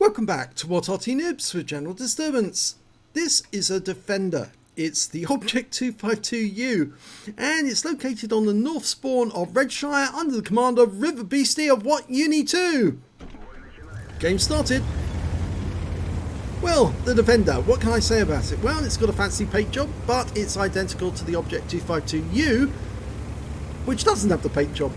Welcome back to What Arty Noobs with General Disturbance. This is a Defender. It's the Object 252U and it's located on the north spawn of Redshire under the command of River Beastie of What Uni 2. Game started. Well, the Defender, what can I say about it? Well, it's got a fancy paint job, but it's identical to the Object 252U, which doesn't have the paint job.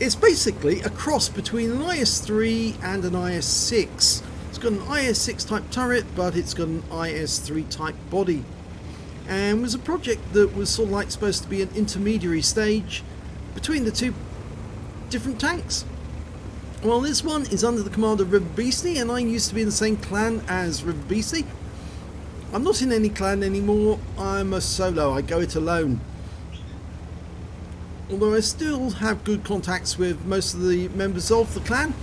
It's basically a cross between an IS-3 and an IS-6. It's got an IS-6 type turret, but it's got an IS-3 type body. And it was a project that was sort of like supposed to be an intermediary stage between the two different tanks. Well, this one is under the command of River Beastie, and I used to be in the same clan as River Beastie. I'm not in any clan anymore. I'm a solo. I go it alone. Although I still have good contacts with most of the members of the clan.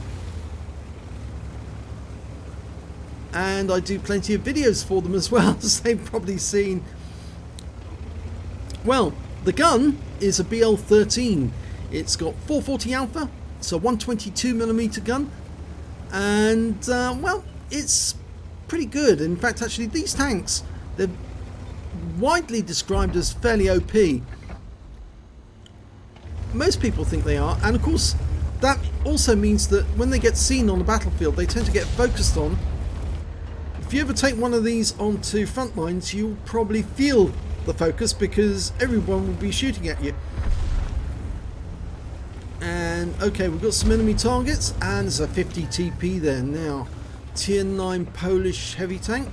And I do plenty of videos for them as well, as they've probably seen. Well, the gun is a BL13. It's got 440 alpha. It's a 122mm gun. And, well, it's pretty good. In fact, actually, these tanks, they're widely described as fairly OP. Most people think they are, and of course that also means that when they get seen on the battlefield they tend to get focused on. If you ever take one of these onto front lines, you'll probably feel the focus because everyone will be shooting at you. And okay, we've got some enemy targets, and there's a 50 TP there now. Tier 9 Polish heavy tank.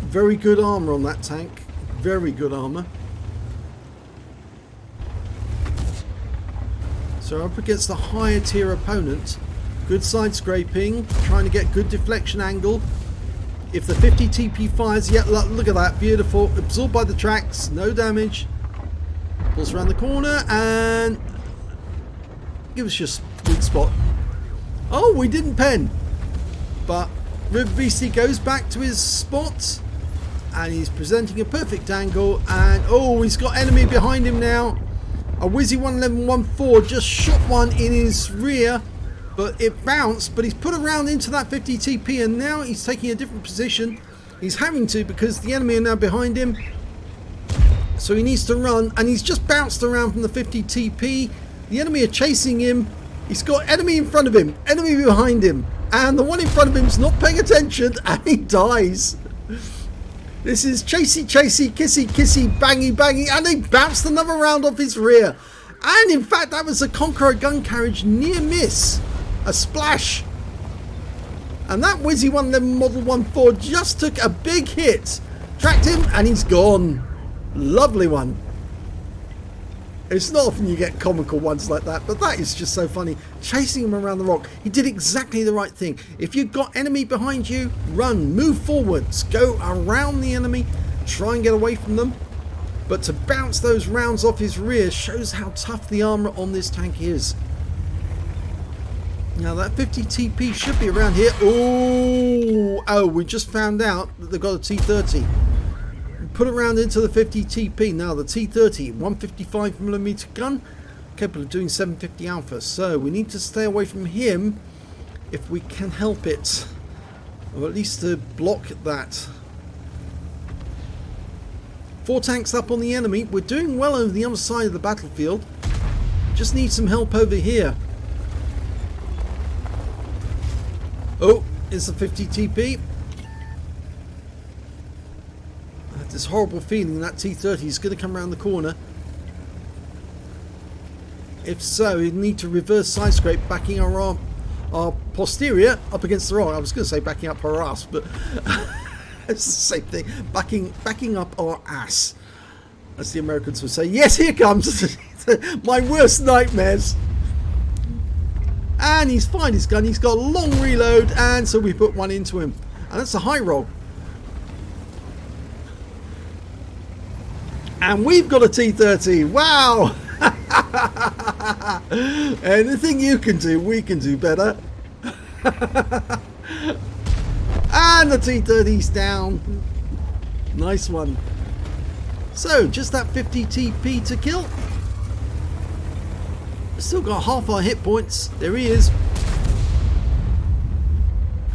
Very good armour on that tank, very good armour. So up against the higher tier opponent, good side scraping, trying to get good deflection angle. If the 50 TP fires, yeah, look at that, beautiful, absorbed by the tracks, no damage. Pulls around the corner and give us your sweet spot. Oh, we didn't pen, but River Beastie goes back to his spot and he's presenting a perfect angle, and oh, he's got enemy behind him now. A Wizzy 111-14 just shot one in his rear, but it bounced, but he's put around into that 50 TP and now he's taking a different position. He's having to because the enemy are now behind him. So he needs to run, and he's just bounced around from the 50 TP. The enemy are chasing him. He's got enemy in front of him, enemy behind him, and the one in front of him is not paying attention and he dies. This is chasey, chasey, kissy, kissy, bangy, bangy, and he bounced another round off his rear. And in fact, that was a Conqueror gun carriage near miss. A splash. And that Wizzy 111 Model 14 just took a big hit. Tracked him, and he's gone. Lovely one. It's not often you get comical ones like that, but that is just so funny. Chasing him around the rock. He did exactly the right thing. If you've got enemy behind you, run, move forwards, go around the enemy, try and get away from them. But to bounce those rounds off his rear shows how tough the armour on this tank is. Now that 50 TP should be around here. Oh, we just found out that they've got a T30. Put it around into the 50 TP. Now the T30 155mm gun, capable of doing 750 alpha, so we need to stay away from him if we can help it, or at least to block that. 4 tanks up on the enemy. We're doing well over the other side of the battlefield, just need some help over here. Oh, it's a 50 TP. This horrible feeling that T30 is going to come around the corner. If so, we need to reverse side scrape, backing our posterior up against the rock. I was going to say backing up our ass, but it's the same thing. Backing up our ass, as the Americans would say. Yes, here comes my worst nightmares. And he's fired his gun. He's got a long reload, and so we put one into him, and that's a high roll. And we've got a T30. Wow! Anything you can do, we can do better. And the T30's down. Nice one. So, just that 50 TP to kill. Still got half our hit points. There he is.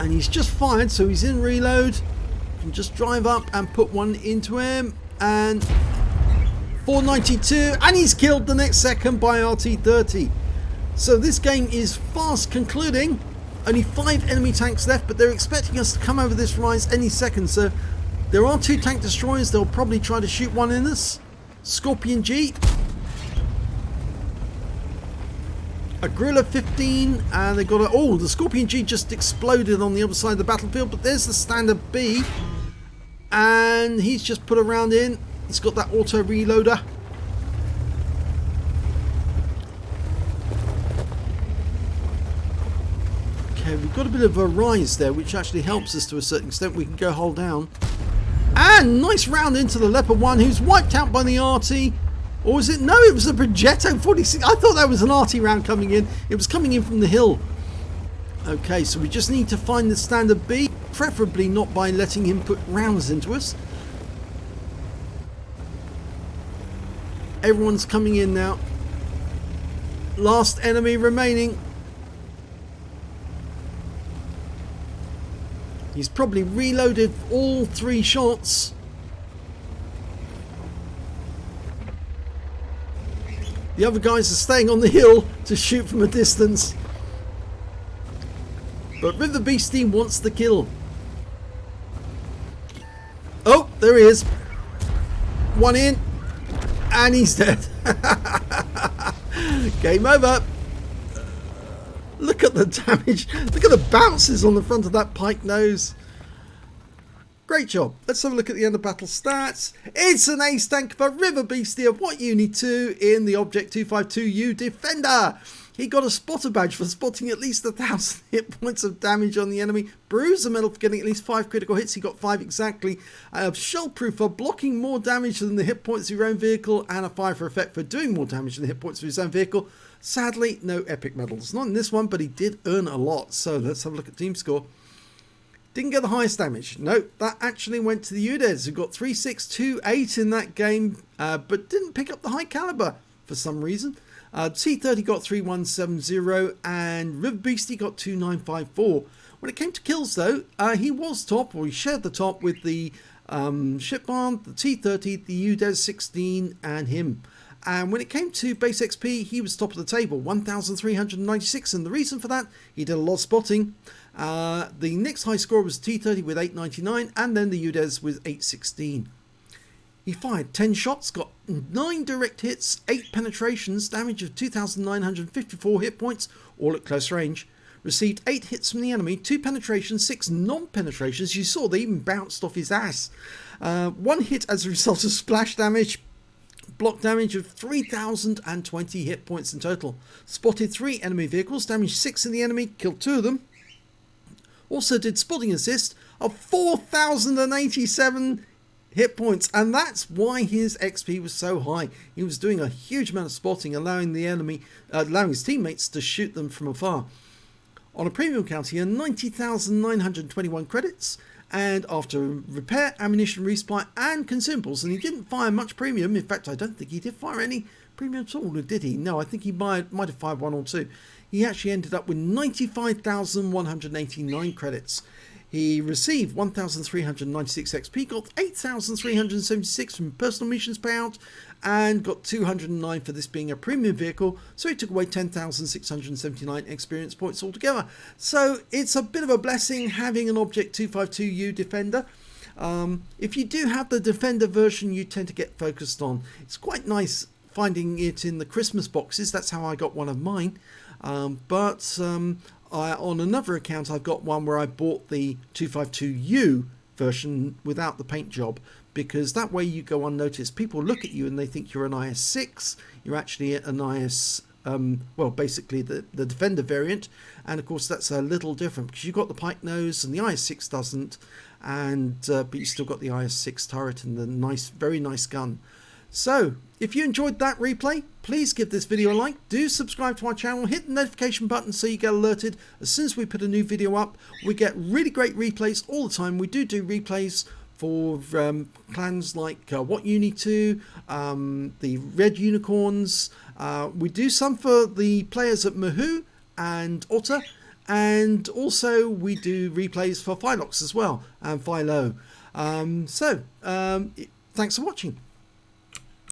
And he's just fired, so he's in reload. Can just drive up and put one into him. And 492, and he's killed the next second by RT30. So this game is fast concluding. Only 5 enemy tanks left, but they're expecting us to come over this rise any second. So there are 2 tank destroyers. They'll probably try to shoot one in us. Scorpion G, a Gorilla 15, and they got a, oh, the Scorpion G just exploded on the other side of the battlefield. But there's the standard B, and he's just put a round in. He's got that auto reloader. Okay, we've got a bit of a rise there, which actually helps us to a certain extent. We can go hold down. And nice round into the Leopard 1, who's wiped out by the Arty. Or was it? No, it was a Progetto 46. I thought that was an Arty round coming in. It was coming in from the hill. Okay, so we just need to find the standard B, preferably not by letting him put rounds into us. Everyone's coming in now. Last enemy remaining. He's probably reloaded all 3 shots. The other guys are staying on the hill to shoot from a distance. But River Beastie wants the kill. Oh, there he is. One in. And he's dead. Game over. Look at the damage. Look at the bounces on the front of that pike nose. Great job. Let's have a look at the end of battle stats. It's an ace tank for River Beastie of what Unit 2 in the Object 252U Defender. He got a spotter badge for spotting at least 1,000 hit points of damage on the enemy. Bruiser medal for getting at least 5 critical hits. He got 5 exactly. Shellproof for blocking more damage than the hit points of your own vehicle. And a 5 for effect for doing more damage than the hit points of his own vehicle. Sadly, no epic medals. Not in this one, but he did earn a lot. So let's have a look at team score. Didn't get the highest damage. No, that actually went to the UDES, who got 3628 in that game, but didn't pick up the high caliber for some reason. T30 got 3170 and River Beastie got 2954. When it came to kills though, he was top, or he shared the top with the Ship Barn, the T30, the UDES 16 and him. And when it came to base XP, he was top of the table, 1,396, and the reason for that, he did a lot of spotting. The next high score was T30 with 899, and then the UDES with 816. He fired 10 shots, got 9 direct hits, 8 penetrations, damage of 2,954 hit points, all at close range. Received 8 hits from the enemy, 2 penetrations, 6 non-penetrations. You saw they even bounced off his ass. 1 hit as a result of splash damage. Block damage of 3,020 hit points in total. Spotted 3 enemy vehicles, damaged 6 in the enemy, killed 2 of them. Also did spotting assist of 4,087 hit points, and that's why his XP was so high. He was doing a huge amount of spotting, allowing the enemy, allowing his teammates to shoot them from afar. On a premium count, he earned 90,921 credits. And after repair, ammunition resupply and consumables, and he didn't fire much premium. In fact, I don't think he did fire any premium at all, did he? No, I think he might have fired 1 or 2. He actually ended up with 95,189 credits. He received 1,396 XP, got 8,376 from personal missions payout, and got 209 for this being a premium vehicle, so he took away 10,679 experience points altogether. So it's a bit of a blessing having an Object 252U Defender. If you do have the Defender version, you tend to get focused on. It's quite nice finding it in the Christmas boxes. That's how I got one of mine. On another account, I've got one where I bought the 252U version without the paint job, because that way you go unnoticed. People look at you and they think you're an IS-6. You're actually an IS, well, basically the Defender variant. And of course, that's a little different because you've got the pike nose and the IS-6 doesn't. And but you still got the IS-6 turret and the nice, very nice gun. So, if you enjoyed that replay, please give this video a like, do subscribe to our channel, hit the notification button so you get alerted as soon as we put a new video up. We get really great replays all the time. We do replays for clans like What Uni 2, the Red Unicorns. We do some for the players at Mahoo and Otter, and also we do replays for Philox as well, and Philo. Thanks for watching.